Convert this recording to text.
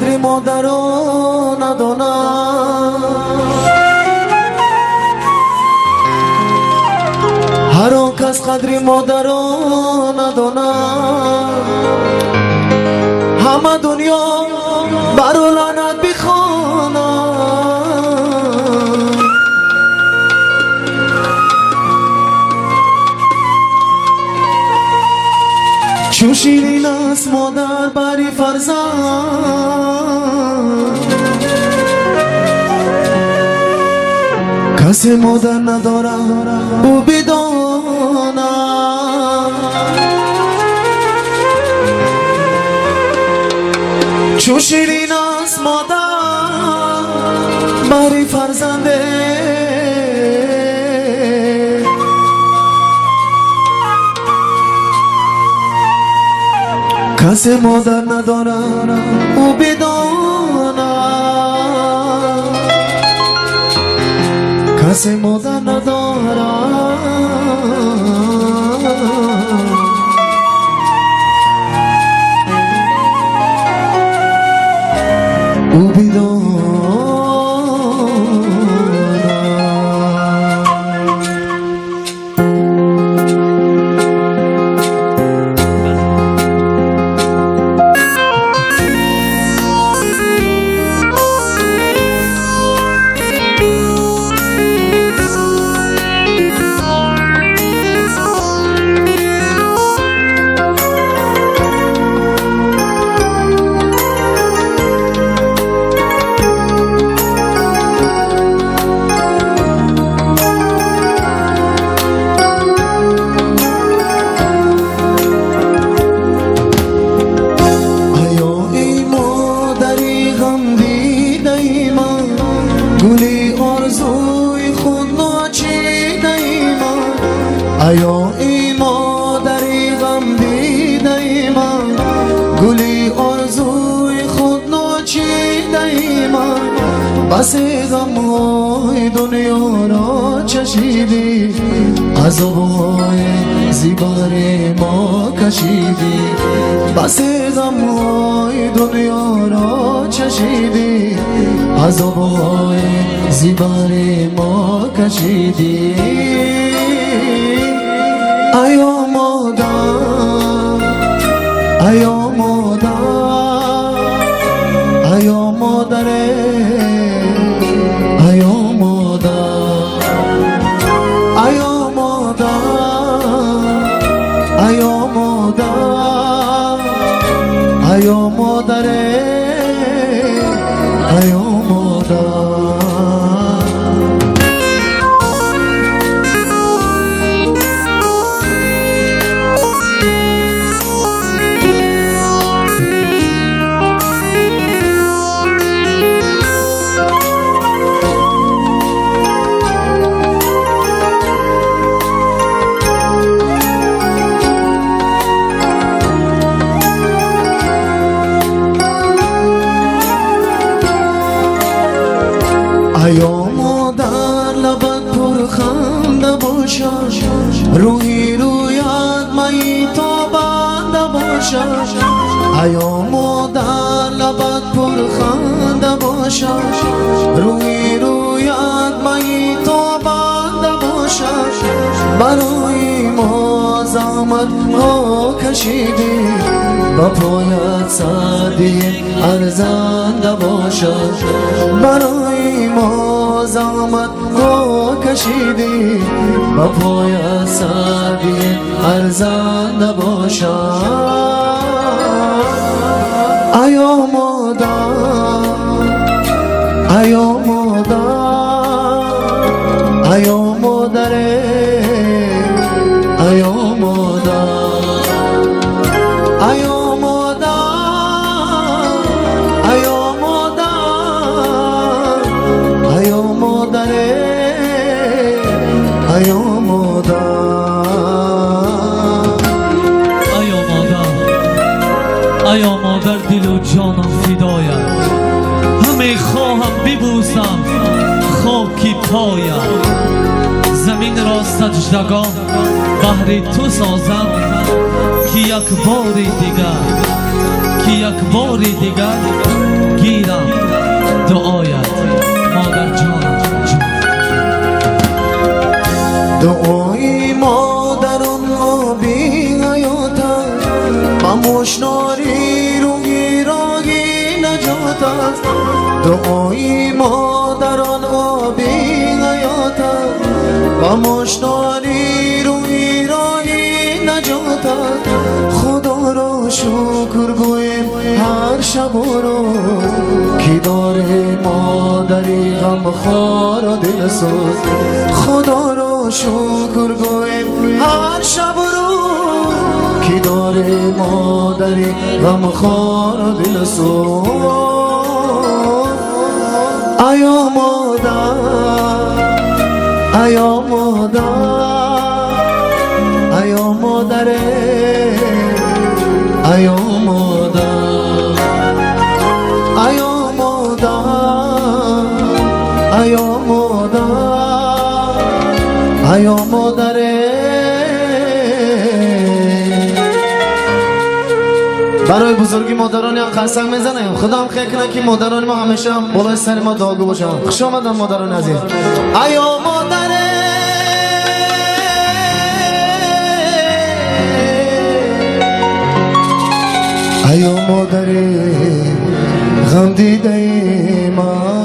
قدر مادر رو ندانم، هر آن کس قدر مادر رو ندانم، همه دنیا بر او لعنت بخوانم. چون شیرین است مادر بری فرزند، کسی مادر ندارم او بدانم. چون شیرین است مادر بری فرزنده، کسی مادر ندارم او بدانم، کسی مادر ندارم او بدانم. گلی آرزوی خود ناچیده من، ایا ای مادری غم دیده من، گلی آرزوی خود ناچیده من، بس غم‌های دنیا را چشیدی، عذاب‌های زیبار ما کشیدی، بس غم‌های دنیا را چشیدی، عذاب‌های زیبار ما کشیدی. ایا مادر، ایا مادر، ایا مادر، ایا مادر، ایا مادر، ایا مادر، ایا مادر، ایا مادر. ایا مادر لبت پرخنده باشد، روحی رویت می تابنده باشد، ایا مادر لبت پرخنده باشد، روحی رویت می تابنده باشد، برای ما زحمت ها کشیدی، با پایت سعدی ارزنده باشد، برای ما زحمت ها کشیدی، با پایت سعدی ارزنده باشد. ایا مادر، ایا مادر، ایا مادر، ایا مادر، ایا مادر، ایا مادر، ایا مادر، ایا مادر، ایا مادر دل و جانم فدایم، همه خواهم ببوسم خاکی پایم، زمین را سجدگاه بهر تو سازم، که یک بار دیگر، که یک بار دیگر نجات است دعای مادران آبی حیات است و مشتالی روی راهی نجات است خدا را شکر گویم هر شب و روز کی داره مادری غمخوار و دلسوز خدا را شکر گویم هر شب و روز کی داره مادری غمخوار و دلسوز ایا مادر ایا مادر ایا مادر ایا مادر ایا مادر ایا مادر ایا مادر برای بزرگی مادرانی هم قسم میزنیم خدا هم خیر کنه که مادران ما همیشه بالای سر ما داغو باشن خوش آمدن مادران عزیز ایا مادر ایا مادر غم دیده من